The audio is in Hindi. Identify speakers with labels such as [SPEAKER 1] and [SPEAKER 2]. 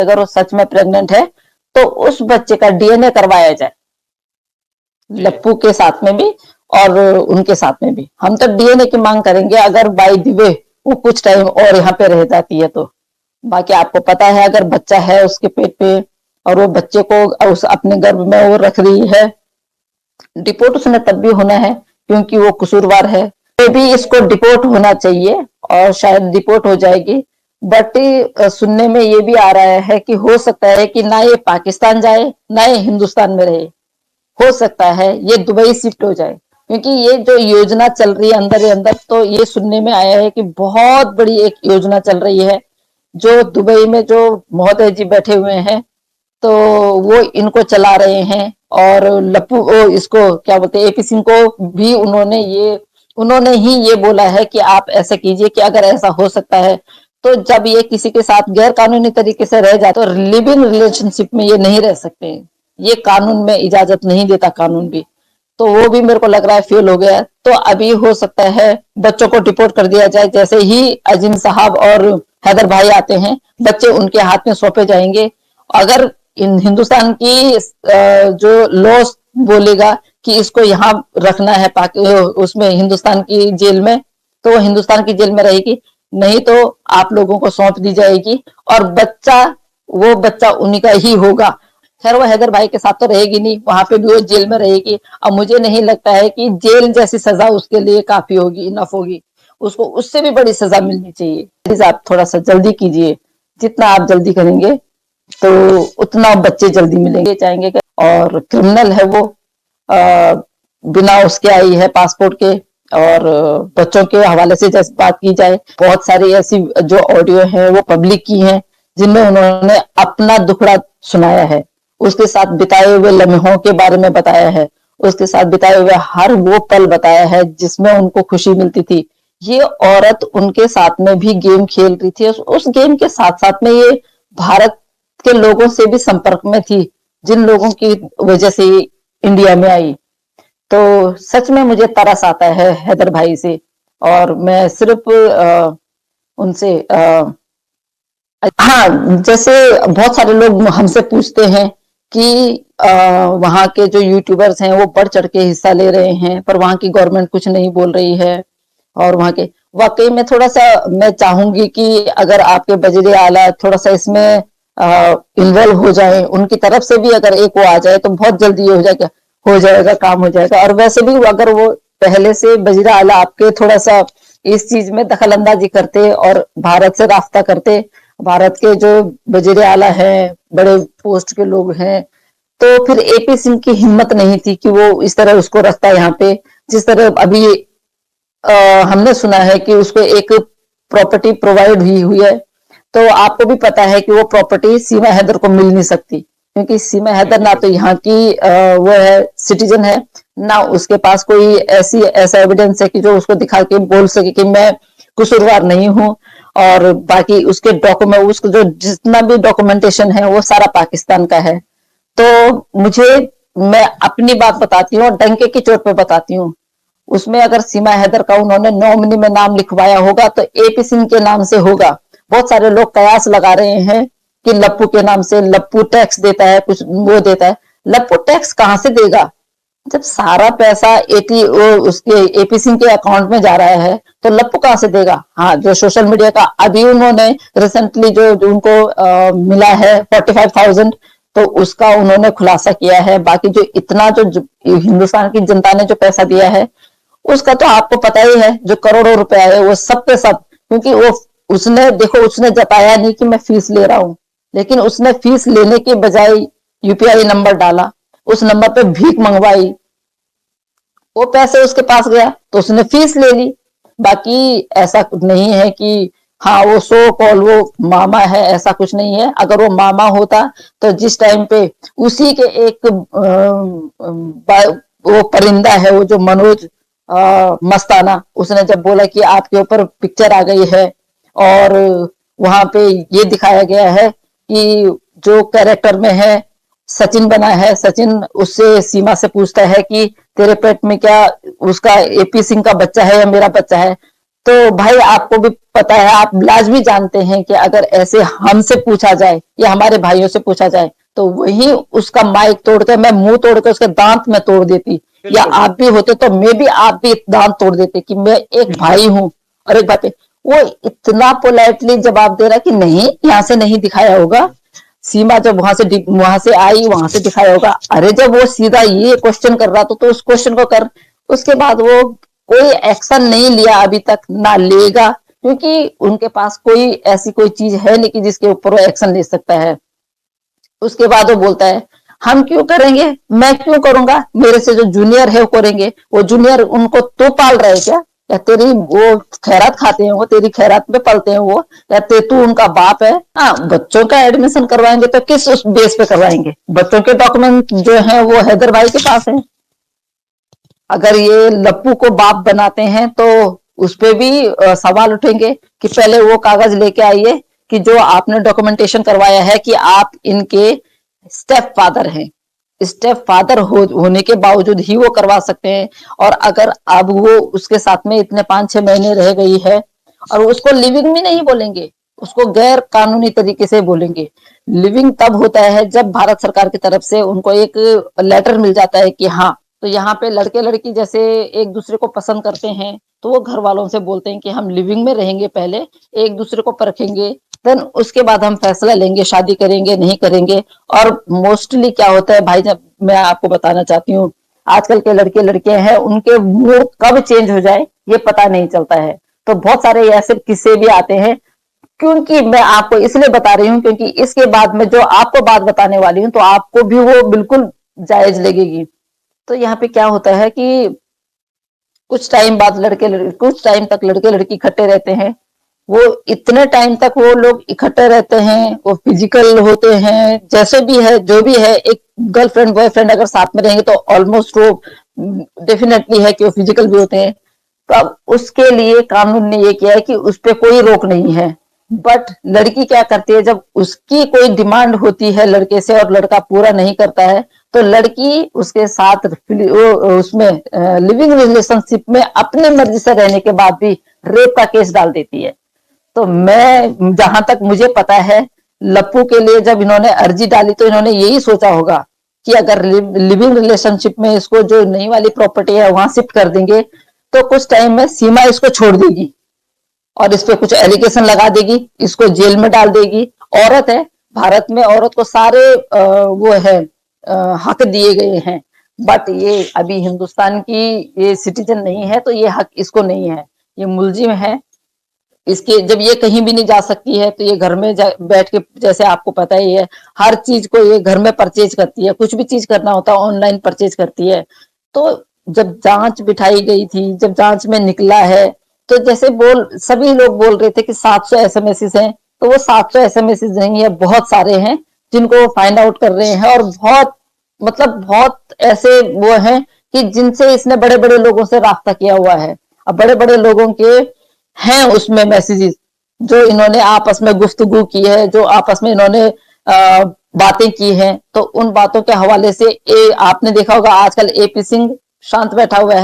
[SPEAKER 1] अगर वो सच में प्रेग्नेंट है तो उस बच्चे का डीएनए करवाया जाए, लप्पू के साथ में भी और उनके साथ में भी। हम तो डीएनए की मांग करेंगे अगर बाय द वे वो कुछ टाइम और यहाँ पे रह जाती है तो। बाकी आपको पता है अगर बच्चा है उसके पेट पे और वो बच्चे को उस अपने गर्भ में वो रख रही है, डिपोर्ट उसने तब भी होना है क्योंकि वो कसूरवार है। तो भी इसको डिपोर्ट होना चाहिए और शायद डिपोर्ट हो जाएगी। बट सुनने में ये भी आ रहा है कि हो सकता है कि ना ये पाकिस्तान जाए ना ये हिंदुस्तान में रहे, हो सकता है ये दुबई शिफ्ट हो जाए, क्योंकि ये जो योजना चल रही है अंदर ही अंदर, तो ये सुनने में आया है कि बहुत बड़ी एक योजना चल रही है जो दुबई में जो महोदय जी बैठे हुए हैं तो वो इनको चला रहे हैं। और लप्पू इसको क्या बोलते हैं एपी सिंह को भी उन्होंने ही ये बोला है कि आप ऐसा कीजिए कि अगर ऐसा हो सकता है तो जब ये किसी के साथ गैर कानूनी तरीके से रह जाते तो लिव इन रिलेशनशिप में ये नहीं रह सकते, ये कानून में इजाजत नहीं देता कानून भी। तो वो भी मेरे को लग रहा है फेल हो गया। तो अभी हो सकता है बच्चों को डिपोर्ट कर दिया जाए, जैसे ही अजीम साहब और हैदर भाई आते हैं बच्चे उनके हाथ में सौंपे जाएंगे। अगर इन हिंदुस्तान की जो लॉ बोलेगा कि इसको यहाँ रखना है उसमें हिंदुस्तान की जेल में, तो वो हिंदुस्तान की जेल में रहेगी, नहीं तो आप लोगों को सौंप दी जाएगी और वो बच्चा उन्हीं का ही होगा। खैर वो हैदर भाई के साथ तो रहेगी नहीं, वहां पे भी वो जेल में रहेगी। अब मुझे नहीं लगता है कि जेल जैसी सजा उसके लिए काफी होगी, इनफ होगी, उसको उससे भी बड़ी सजा मिलनी चाहिए। प्लीज आप थोड़ा सा जल्दी कीजिए, जितना आप जल्दी करेंगे तो उतना बच्चे जल्दी मिलेंगे चाहेंगे। और क्रिमिनल है वो, बिना उसके आई है पासपोर्ट के। और बच्चों के हवाले से जैसे बात की जाए, बहुत सारी ऐसी जो ऑडियो है वो पब्लिक की हैं जिनमें उन्होंने अपना दुखड़ा सुनाया है, उसके साथ बिताए हुए लम्हों के बारे में बताया है, उसके साथ बिताए हुए हर वो पल बताया है जिसमें उनको खुशी मिलती थी। ये औरत उनके साथ में भी गेम खेल रही थी, उस गेम के साथ साथ में ये भारत के लोगों से भी संपर्क में थी, जिन लोगों की वजह से इंडिया में आई। तो सच में मुझे तरस आता है हैदर भाई से, और मैं सिर्फ उनसे हाँ, जैसे बहुत सारे लोग हमसे पूछते हैं कि वहां के जो यूट्यूबर्स हैं वो बढ़ चढ़ के हिस्सा ले रहे हैं पर वहां की गवर्नमेंट कुछ नहीं बोल रही है। और वहां के वाकई में थोड़ा सा मैं चाहूंगी कि अगर आपके वजीर आला थोड़ा सा इसमें इन्वॉल्व हो जाए, उनकी तरफ से भी अगर एक वो आ जाए तो बहुत जल्दी हो जाएगा काम हो जाएगा। और वैसे भी अगर वो पहले से वजीर आला आपके थोड़ा सा इस चीज में दखल अंदाजी करते और भारत से रास्ता करते, भारत के जो वजीर आला हैं बड़े पोस्ट के लोग हैं, तो फिर एपी सिंह की हिम्मत नहीं थी कि वो इस तरह उसको रखता यहाँ पे। जिस तरह अभी हमने सुना है कि उसको एक प्रॉपर्टी प्रोवाइड हुई है, तो आपको भी पता है कि वो प्रॉपर्टी सीमा हैदर को मिल नहीं सकती, क्योंकि सीमा हैदर ना तो यहाँ की वो है सिटीजन है, ना उसके पास कोई ऐसा एविडेंस है कि जो उसको दिखा के बोल सके कि मैं कसूरवार नहीं हूँ। और बाकी उसके डॉक्यूमेंट, उसको जो जितना भी डॉक्यूमेंटेशन है वो सारा पाकिस्तान का है। तो मैं अपनी बात बताती हूँ और डंके की चोट पे बताती हूँ, उसमें अगर सीमा हैदर का उन्होंने नॉमिनी में नाम लिखवाया होगा तो एपी सिंह के नाम से होगा। बहुत सारे लोग कयास लगा रहे हैं कि लप्पू के नाम से, लप्पू टैक्स देता है, कुछ वो देता है। लप्पू टैक्स कहां से देगा जब सारा पैसा उसके एपी सिंह के अकाउंट में जा रहा है, तो लप्पू कहां से देगा। हाँ, जो सोशल मीडिया का अभी उन्होंने रिसेंटली जो उनको मिला है 45,000, तो उसका उन्होंने खुलासा किया है। बाकी जो इतना जो हिंदुस्तान की जनता ने जो पैसा दिया है उसका तो आपको पता ही है, जो करोड़ों रुपया है वो सब पे सब, क्योंकि उसने जताया नहीं कि मैं फीस ले रहा हूं, लेकिन उसने फीस लेने के बजाय यूपीआई नंबर डाला, उस नंबर पे भीख मंगवाई, वो पैसे उसके पास गया तो उसने फीस ले ली। बाकी ऐसा नहीं है कि हाँ वो सो कॉल वो मामा है, ऐसा कुछ नहीं है। अगर वो मामा होता तो जिस टाइम पे उसी के एक वो परिंदा है, वो जो मनोज मस्ताना, उसने जब बोला कि आपके ऊपर पिक्चर आ गई है और वहां पे ये दिखाया गया है कि जो कैरेक्टर में है सचिन बना है, सचिन उससे सीमा से पूछता है कि तेरे पेट में क्या उसका एपी सिंह का बच्चा है या मेरा बच्चा है, तो भाई आपको भी पता है, आप लाजमी जानते हैं कि अगर ऐसे हमसे पूछा जाए या हमारे भाइयों से पूछा जाए तो वही उसका माइक तोड़ के, मैं मुंह तोड़ के उसके दांत में तोड़ देती, या आप भी होते तो मैं भी आप भी दांत तोड़ देते कि मैं एक भाई हूं और एक बात है। वो इतना पोलाइटली जवाब दे रहा कि नहीं यहाँ से नहीं दिखाया होगा, सीमा जब वहां से आई वहां से दिखाया होगा। अरे जब वो सीधा ये क्वेश्चन कर रहा तो उस क्वेश्चन को कर। उसके बाद वो कोई एक्शन नहीं लिया अभी तक, ना लेगा, क्योंकि उनके पास कोई ऐसी कोई चीज है नहीं कि जिसके ऊपर वो एक्शन ले सकता है। उसके बाद वो बोलता है हम क्यों करेंगे, मैं क्यों करूंगा, मेरे से जो जूनियर है वो करेंगे। वो जूनियर उनको तो पाल रहे क्या, या तेरी वो खैरात खाते हैं, वो तेरी खैरात में पलते हैं वो, या तू उनका बाप है। हाँ, बच्चों का एडमिशन करवाएंगे तो किस उस बेस पे करवाएंगे, बच्चों के डॉक्यूमेंट जो है वो हैदर भाई के पास है। अगर ये लप्पू को बाप बनाते हैं तो उस पे भी सवाल उठेंगे कि पहले वो कागज लेके आइए कि जो आपने डॉक्यूमेंटेशन करवाया है कि आप इनके स्टेप फादर हैं। स्टेप फादर होने के बावजूद ही वो करवा सकते हैं। और अगर अब वो उसके साथ में इतने 5-6 महीने रह गई है और उसको लिविंग भी नहीं बोलेंगे, उसको गैर कानूनी तरीके से बोलेंगे। लिविंग तब होता है जब भारत सरकार की तरफ से उनको एक लेटर मिल जाता है कि हाँ, तो यहाँ पे लड़के लड़की जैसे एक दूसरे को पसंद करते हैं तो वो घर वालों से बोलते हैं कि हम लिविंग में रहेंगे, पहले एक दूसरे को परखेंगे, देन उसके बाद हम फैसला लेंगे शादी करेंगे नहीं करेंगे। और मोस्टली क्या होता है भाई, जब मैं आपको बताना चाहती हूँ, आजकल के लड़के लड़कियां हैं उनके मूड कब चेंज हो जाए ये पता नहीं चलता है। तो बहुत सारे ऐसे किस्से भी आते हैं, क्योंकि मैं आपको इसलिए बता रही हूँ क्योंकि इसके बाद में जो आपको बात बताने वाली हूँ तो आपको भी वो बिल्कुल जायज लगेगी। तो यहाँ पे क्या होता है कि कुछ टाइम बाद कुछ टाइम तक लड़के लड़की इकट्ठे रहते हैं। वो इतने टाइम तक वो लोग इकट्ठे रहते हैं, वो फिजिकल होते हैं, जैसे भी है जो भी है, एक गर्लफ्रेंड बॉयफ्रेंड अगर साथ में रहेंगे तो ऑलमोस्ट वो डेफिनेटली है कि वो फिजिकल भी होते हैं। तो अब उसके लिए कानून ने ये किया है कि उस पर कोई रोक नहीं है। बट लड़की क्या करती है, जब उसकी कोई डिमांड होती है लड़के से और लड़का पूरा नहीं करता है तो लड़की उसके साथ उसमें लिविंग रिलेशनशिप में अपनी मर्जी से रहने के बाद भी रेप का केस डाल देती है। तो मैं जहां तक मुझे पता है, लप्पू के लिए जब इन्होंने अर्जी डाली तो इन्होंने यही सोचा होगा कि अगर लिविंग रिलेशनशिप में इसको जो नई वाली प्रॉपर्टी है वहां शिफ्ट कर देंगे तो कुछ टाइम में सीमा इसको छोड़ देगी और इस पे कुछ एलिगेशन लगा देगी, इसको जेल में डाल देगी। औरत है, भारत में औरत को सारे वो है हक दिए गए हैं, बट ये अभी हिंदुस्तान की ये सिटीजन नहीं है तो ये हक इसको नहीं है, ये मुलजिम है। इसके जब ये कहीं भी नहीं जा सकती है तो ये घर में बैठ के, जैसे आपको पता ही है, हर चीज को ये घर में परचेज करती है, कुछ भी चीज करना होता है ऑनलाइन परचेज करती है। तो जब जांच बिठाई गई थी, जब जांच में निकला है, तो जैसे सभी लोग बोल रहे थे कि 700 एसएमएस हैं, तो वो 700 एसएमएस नहीं है, बहुत सारे हैं जिनको फाइंड आउट कर रहे हैं। और बहुत मतलब बहुत ऐसे वो हैं कि जिनसे इसने बड़े बड़े लोगों से रास्ता किया हुआ है। अब बड़े बड़े लोगों के हैं उसमें मैसेजेस जो इन्होंने आपस में गुफ्तगू की है, जो आपस में इन्होंने बातें की हैं। तो उन बातों के हवाले से आपने देखा होगा आजकल एपी सिंह शांत बैठा हुआ है।